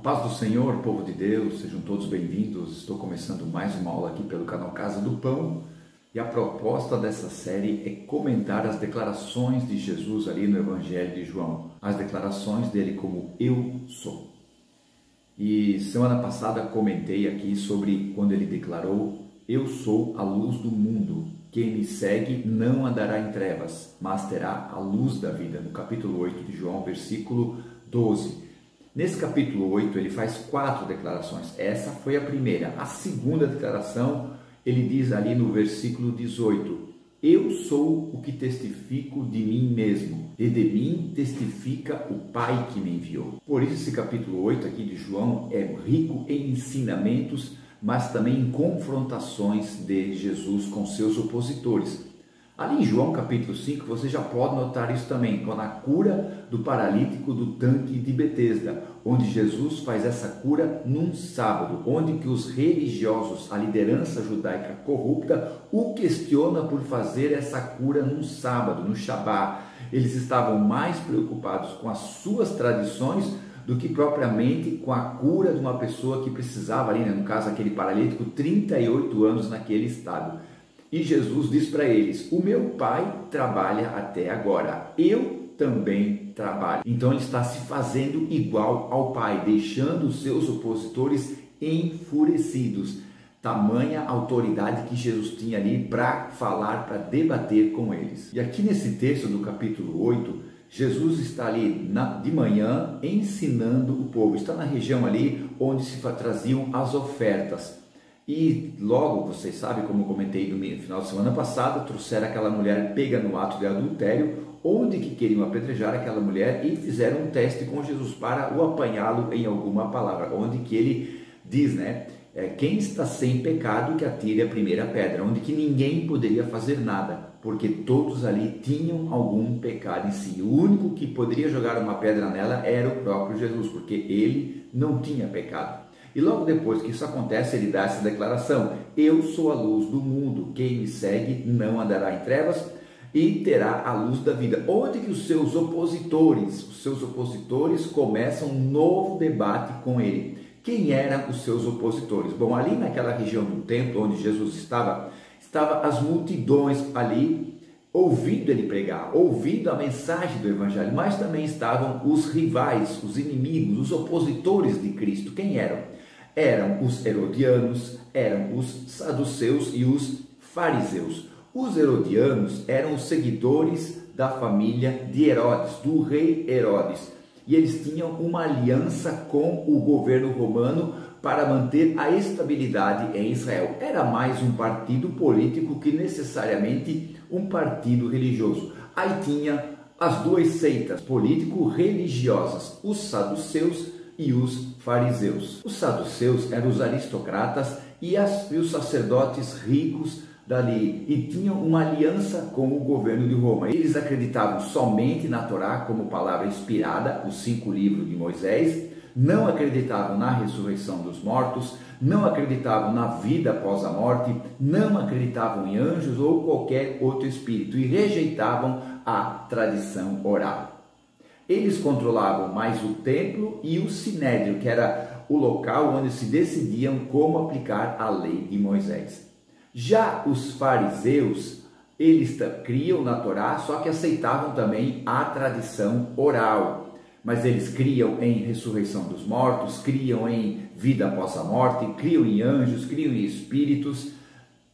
Paz do Senhor, povo de Deus, sejam todos bem-vindos. Estou começando mais uma aula aqui pelo canal Casa do Pão e a proposta dessa série é comentar as declarações de Jesus ali no Evangelho de João, as declarações dele como eu sou. E semana passada comentei aqui sobre quando ele declarou: eu sou a luz do mundo, quem me segue não andará em trevas, mas terá a luz da vida, no capítulo 8 de João, versículo 12. Nesse capítulo 8 ele faz 4 declarações, essa foi a primeira. A segunda declaração ele diz ali no versículo 18: eu sou o que testifico de mim mesmo, e de mim testifica o Pai que me enviou. Por isso esse capítulo 8 aqui de João é rico em ensinamentos, mas também em confrontações de Jesus com seus opositores. Ali em João capítulo 5 você já pode notar isso também, com a cura do paralítico do tanque de Betesda, onde Jesus faz essa cura num sábado, onde que os religiosos, a liderança judaica corrupta, o questiona por fazer essa cura num sábado, no Shabá. Eles estavam mais preocupados com as suas tradições do que propriamente com a cura de uma pessoa que precisava ali, no caso aquele paralítico, 38 anos naquele estado. E Jesus diz para eles: o meu Pai trabalha até agora, eu também trabalho. Então ele está se fazendo igual ao Pai, deixando os seus opositores enfurecidos. Tamanha autoridade que Jesus tinha ali para falar, para debater com eles. E aqui nesse texto do capítulo 8, Jesus está ali de manhã ensinando o povo. Está na região ali onde se traziam as ofertas. E logo, vocês sabem, como eu comentei no final de semana passada, trouxeram aquela mulher pega no ato de adultério, onde que queriam apedrejar aquela mulher e fizeram um teste com Jesus para o apanhá-lo em alguma palavra, onde que ele diz, quem está sem pecado que atire a primeira pedra, onde que ninguém poderia fazer nada, porque todos ali tinham algum pecado em si. O único que poderia jogar uma pedra nela era o próprio Jesus, porque ele não tinha pecado. E logo depois que isso acontece, ele dá essa declaração: eu sou a luz do mundo, quem me segue não andará em trevas e terá a luz da vida. Onde que os seus opositores começam um novo debate com ele. Quem eram os seus opositores? Bom, ali naquela região do templo onde Jesus estava as multidões ali ouvindo ele pregar, ouvindo a mensagem do Evangelho, mas também estavam os rivais, os inimigos, os opositores de Cristo. Quem eram? Eram os herodianos, eram os saduceus e os fariseus. Os herodianos eram os seguidores da família de Herodes, do rei Herodes, e eles tinham uma aliança com o governo romano para manter a estabilidade em Israel. Era mais um partido político que necessariamente um partido religioso. Aí tinha as duas seitas político-religiosas, os saduceus e os fariseus. Os saduceus eram os aristocratas e os sacerdotes ricos dali, e tinham uma aliança com o governo de Roma. Eles acreditavam somente na Torá como palavra inspirada, os 5 livros de Moisés, não acreditavam na ressurreição dos mortos, não acreditavam na vida após a morte, não acreditavam em anjos ou qualquer outro espírito e rejeitavam a tradição oral. Eles controlavam mais o templo e o sinédrio, que era o local onde se decidiam como aplicar a lei de Moisés. Já os fariseus, eles criam na Torá, só que aceitavam também a tradição oral. Mas eles criam em ressurreição dos mortos, criam em vida após a morte, criam em anjos, criam em espíritos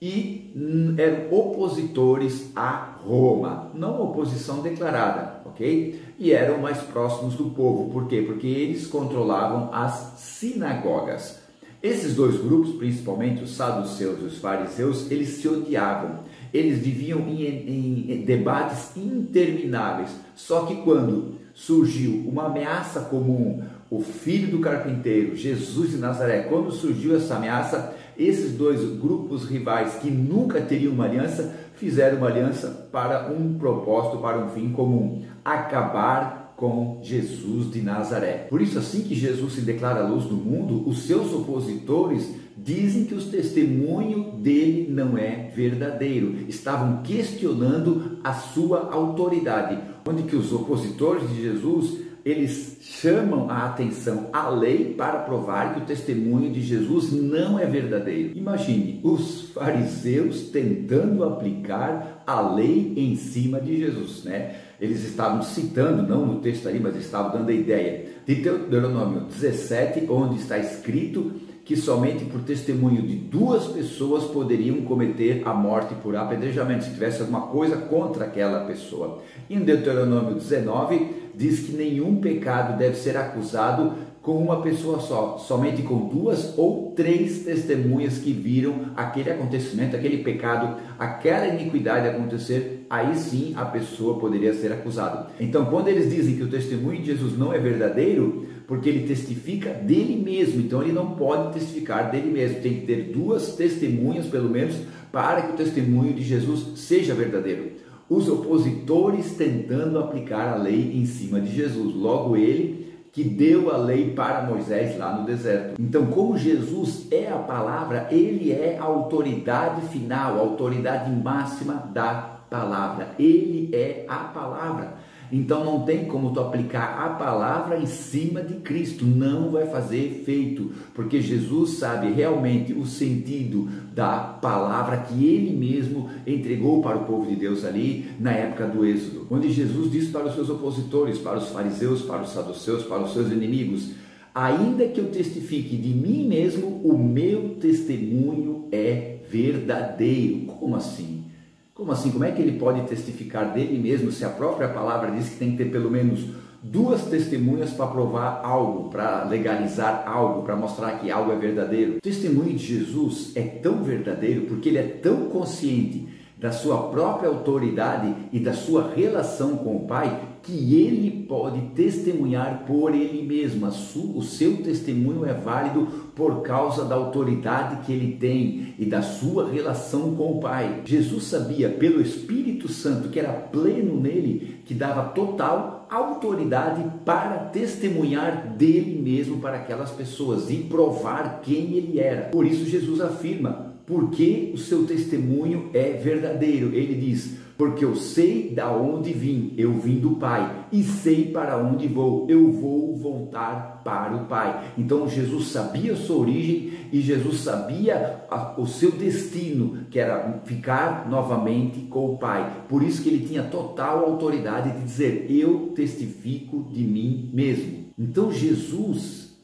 e eram opositores a Roma, não oposição declarada, ok? E eram mais próximos do povo. Por quê? Porque eles controlavam as sinagogas. Esses dois grupos, principalmente os saduceus e os fariseus, eles se odiavam. Eles viviam em debates intermináveis. Só que quando surgiu uma ameaça comum, o filho do carpinteiro, Jesus de Nazaré, quando surgiu essa ameaça, esses dois grupos rivais que nunca teriam uma aliança, fizeram uma aliança para um propósito, para um fim comum: acabar com Jesus de Nazaré. Por isso, assim que Jesus se declara a luz do mundo, os seus opositores dizem que o testemunho dele não é verdadeiro. Estavam questionando a sua autoridade, onde que os opositores de Jesus eles chamam a atenção à lei para provar que o testemunho de Jesus não é verdadeiro. Imagine os fariseus tentando aplicar a lei em cima de Jesus, né? Eles estavam citando, não no texto ali, mas estavam dando a ideia de Deuteronômio 17, onde está escrito que somente por testemunho de 2 pessoas poderiam cometer a morte por apedrejamento, se tivesse alguma coisa contra aquela pessoa. Em Deuteronômio 19, diz que nenhum pecado deve ser acusado com uma pessoa só, somente com 2 ou 3 testemunhas que viram aquele acontecimento, aquele pecado, aquela iniquidade acontecer, aí sim a pessoa poderia ser acusada. Então, quando eles dizem que o testemunho de Jesus não é verdadeiro, porque ele testifica dele mesmo, então ele não pode testificar dele mesmo, tem que ter 2 testemunhas pelo menos para que o testemunho de Jesus seja verdadeiro. Os opositores tentando aplicar a lei em cima de Jesus, logo ele que deu a lei para Moisés lá no deserto. Então, como Jesus é a palavra, ele é a autoridade final, a autoridade máxima da palavra. Ele é a palavra. Então não tem como tu aplicar a palavra em cima de Cristo, não vai fazer efeito, porque Jesus sabe realmente o sentido da palavra que ele mesmo entregou para o povo de Deus ali na época do Êxodo, onde Jesus disse para os seus opositores, para os fariseus, para os saduceus, para os seus inimigos: ainda que eu testifique de mim mesmo, o meu testemunho é verdadeiro. Como assim? Como assim? Como é que ele pode testificar dele mesmo se a própria palavra diz que tem que ter pelo menos 2 testemunhas para provar algo, para legalizar algo, para mostrar que algo é verdadeiro? O testemunho de Jesus é tão verdadeiro porque ele é tão consciente da sua própria autoridade e da sua relação com o Pai, que ele pode testemunhar por ele mesmo. O seu testemunho é válido por causa da autoridade que ele tem e da sua relação com o Pai. Jesus sabia pelo Espírito Santo, que era pleno nele, que dava total autoridade para testemunhar dele mesmo para aquelas pessoas e provar quem ele era. Por isso Jesus afirma: porque o seu testemunho é verdadeiro. Ele diz: porque eu sei da onde vim, eu vim do Pai, e sei para onde vou, eu vou voltar para o Pai. Então Jesus sabia a sua origem e Jesus sabia o seu destino, que era ficar novamente com o Pai. Por isso que ele tinha total autoridade de dizer: eu testifico de mim mesmo. Então Jesus,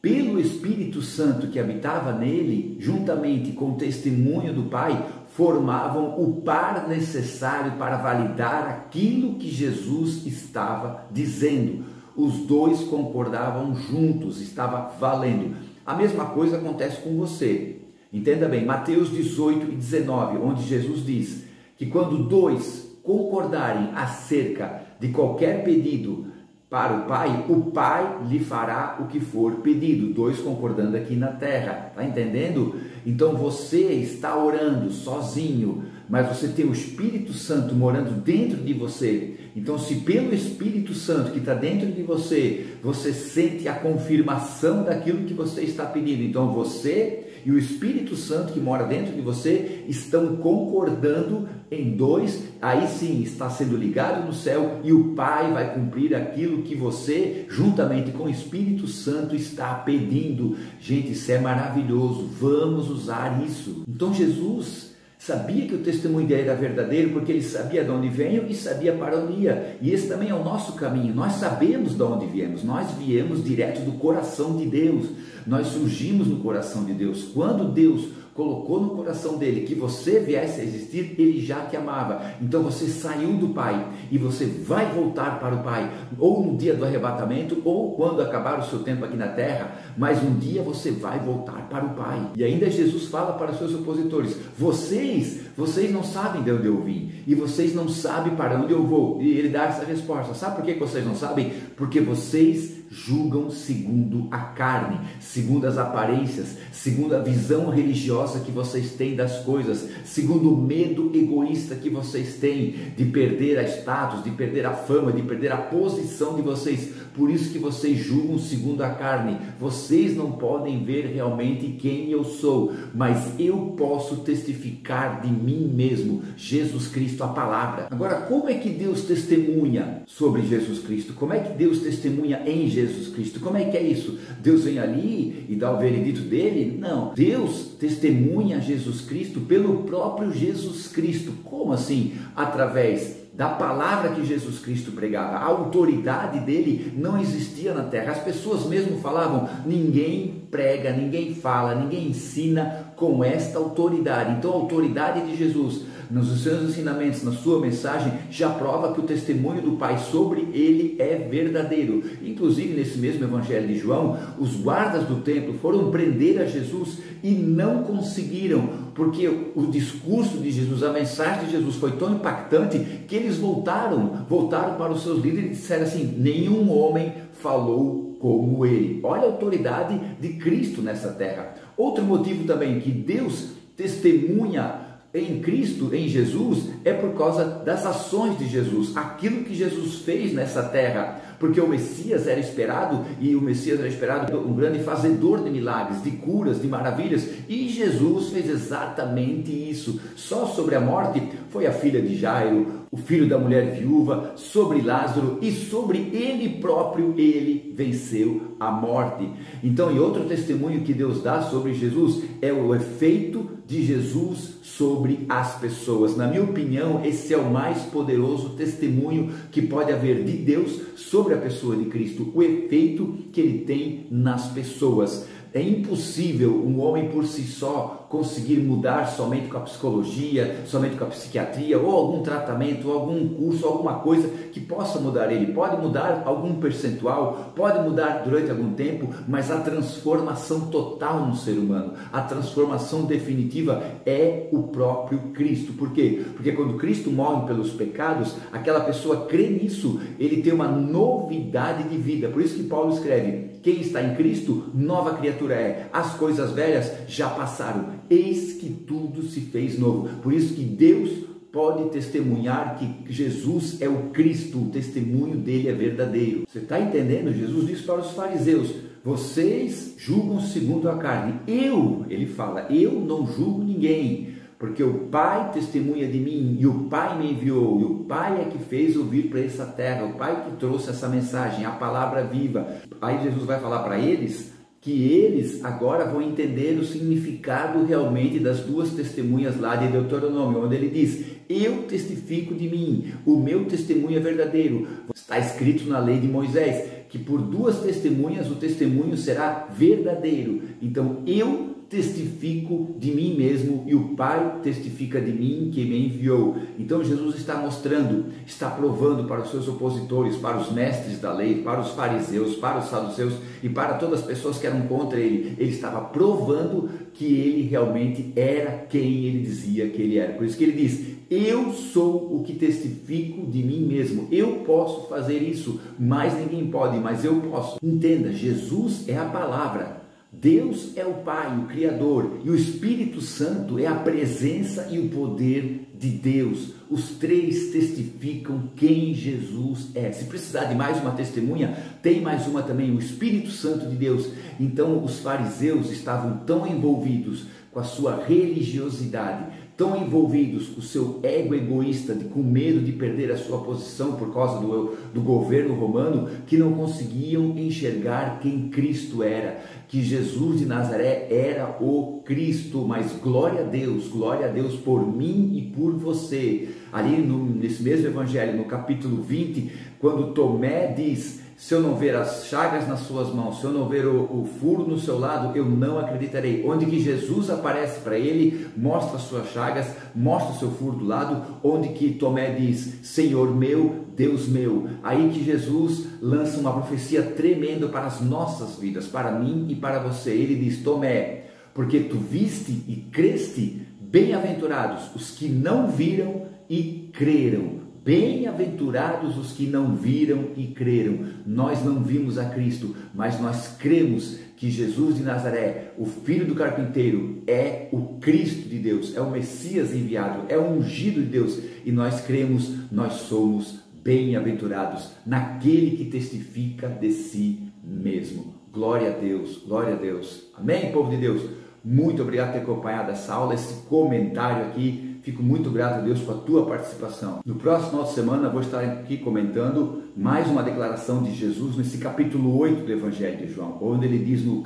pelo Espírito Santo que habitava nele, juntamente com o testemunho do Pai, formavam o par necessário para validar aquilo que Jesus estava dizendo. Os 2 concordavam juntos, estava valendo. A mesma coisa acontece com você. Entenda bem, Mateus 18 e 19, onde Jesus diz que quando 2 concordarem acerca de qualquer pedido para o Pai lhe fará o que for pedido. 2 concordando aqui na terra, está entendendo? Então você está orando sozinho, mas você tem o Espírito Santo morando dentro de você. Então, se pelo Espírito Santo que está dentro de você, você sente a confirmação daquilo que você está pedindo, então você e o Espírito Santo que mora dentro de você estão concordando em 2, aí sim está sendo ligado no céu e o Pai vai cumprir aquilo que você, juntamente com o Espírito Santo, está pedindo. Gente, isso é maravilhoso, vamos usar isso. Então Jesus sabia que o testemunho dele era verdadeiro porque ele sabia de onde veio e sabia para onde ia. E esse também é o nosso caminho. Nós sabemos de onde viemos. Nós viemos direto do coração de Deus. Nós surgimos no coração de Deus. Quando Deus colocou no coração dele que você viesse a existir, ele já te amava. Então você saiu do Pai e você vai voltar para o Pai, ou no dia do arrebatamento, ou quando acabar o seu tempo aqui na terra, mas um dia você vai voltar para o Pai. E ainda Jesus fala para os seus opositores: vocês não sabem de onde eu vim, e vocês não sabem para onde eu vou. E ele dá essa resposta. Sabe por que vocês não sabem? Porque vocês julgam segundo a carne, segundo as aparências, segundo a visão religiosa que vocês têm das coisas, segundo o medo egoísta que vocês têm de perder a status, de perder a fama, de perder a posição de vocês. por isso que vocês julgam segundo a carne. Vocês não podem ver realmente quem eu sou, mas eu posso testificar de mim mesmo, Jesus Cristo, a palavra. Agora, como é que Deus testemunha sobre Jesus Cristo? Como é que Deus testemunha em Jesus Cristo? Como é que é isso? Deus vem ali e dá o veredito dele? Não. Deus testemunha Jesus Cristo pelo próprio Jesus Cristo. Como assim? Através da palavra que Jesus Cristo pregava. A autoridade dele não existia na terra. As pessoas mesmo falavam: ninguém prega, ninguém fala, ninguém ensina com esta autoridade. Então a autoridade de Jesus nos seus ensinamentos, na sua mensagem, já prova que o testemunho do Pai sobre ele é verdadeiro. Inclusive, nesse mesmo Evangelho de João, os guardas do templo foram prender a Jesus e não conseguiram, porque o discurso de Jesus, a mensagem de Jesus foi tão impactante que eles voltaram para os seus líderes e disseram assim: nenhum homem falou como ele. Olha a autoridade de Cristo nessa terra. Outro motivo também que Deus testemunha em Cristo, em Jesus, é por causa das ações de Jesus, aquilo que Jesus fez nessa terra, porque o Messias era esperado, e o Messias era esperado um grande fazedor de milagres, de curas, de maravilhas, e Jesus fez exatamente isso. Só sobre a morte foi a filha de Jairo, o filho da mulher viúva, sobre Lázaro, e sobre ele próprio ele venceu a morte. Então, e outro testemunho que Deus dá sobre Jesus é o efeito de Jesus sobre as pessoas. Na minha opinião, esse é o mais poderoso testemunho que pode haver de Deus sobre a pessoa de Cristo, o efeito que ele tem nas pessoas. É impossível um homem por si só conseguir mudar somente com a psicologia, somente com a psiquiatria, ou algum tratamento, ou algum curso, alguma coisa que possa mudar ele. Pode mudar algum percentual, pode mudar durante algum tempo, mas a transformação total no ser humano, a transformação definitiva é o próprio Cristo. Por quê? Porque quando Cristo morre pelos pecados, aquela pessoa crê nisso, ele tem uma novidade de vida. Por isso que Paulo escreve: quem está em Cristo, nova criatura é. As coisas velhas já passaram, eis que tudo se fez novo. Por isso que Deus pode testemunhar que Jesus é o Cristo, o testemunho dele é verdadeiro. Você está entendendo? Jesus disse para os fariseus: vocês julgam segundo a carne. Ele fala, eu não julgo ninguém, porque o Pai testemunha de mim, e o Pai me enviou, e o Pai é que fez eu vir para essa terra, o Pai que trouxe essa mensagem, a palavra viva. Aí Jesus vai falar para eles que eles agora vão entender o significado realmente das duas testemunhas lá de Deuteronômio, onde ele diz: eu testifico de mim, o meu testemunho é verdadeiro. Está escrito na lei de Moisés que por duas testemunhas o testemunho será verdadeiro. Então eu testifico de mim mesmo e o Pai testifica de mim que me enviou. Então Jesus está mostrando, está provando para os seus opositores, para os mestres da lei, para os fariseus, para os saduceus e para todas as pessoas que eram contra ele. Ele estava provando que ele realmente era quem ele dizia que ele era. Por isso que ele diz: eu sou o que testifico de mim mesmo. Eu posso fazer isso, mas ninguém pode, mas eu posso. Entenda, Jesus é a palavra. Deus é o Pai, o Criador, e o Espírito Santo é a presença e o poder de Deus. Os três testificam quem Jesus é. Se precisar de mais uma testemunha, tem mais uma também, o Espírito Santo de Deus. Então os fariseus estavam tão envolvidos com a sua religiosidade, tão envolvidos com o seu ego egoísta, com medo de perder a sua posição por causa do governo romano, que não conseguiam enxergar quem Cristo era, que Jesus de Nazaré era o Cristo. Mas glória a Deus por mim e por você. Ali nesse mesmo evangelho, no capítulo 20, quando Tomé diz: se eu não ver as chagas nas suas mãos, se eu não ver o furo no seu lado, eu não acreditarei. Onde que Jesus aparece para ele, mostra as suas chagas, mostra o seu furo do lado, onde que Tomé diz: Senhor meu, Deus meu. Aí que Jesus lança uma profecia tremenda para as nossas vidas, para mim e para você. Ele diz: Tomé, porque tu viste e creste, bem-aventurados os que não viram e creram. Bem-aventurados os que não viram e creram. Nós não vimos a Cristo, mas nós cremos que Jesus de Nazaré, o filho do carpinteiro, é o Cristo de Deus, é o Messias enviado, é o ungido de Deus, e nós cremos, nós somos bem-aventurados naquele que testifica de si mesmo. Glória a Deus, glória a Deus. Amém, povo de Deus? Muito obrigado por ter acompanhado essa aula, esse comentário aqui. Fico muito grato a Deus por a tua participação. No próximo final de semana eu vou estar aqui comentando mais uma declaração de Jesus nesse capítulo 8 do Evangelho de João, onde ele diz no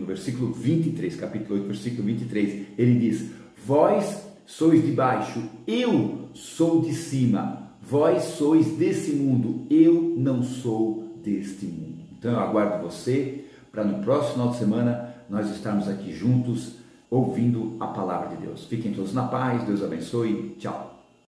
versículo 23, capítulo 8, versículo 23, ele diz: vós sois de baixo, eu sou de cima. Vós sois desse mundo, eu não sou deste mundo. Então eu aguardo você para no próximo final de semana nós estarmos aqui juntos ouvindo a palavra de Deus. Fiquem todos na paz, Deus abençoe, tchau.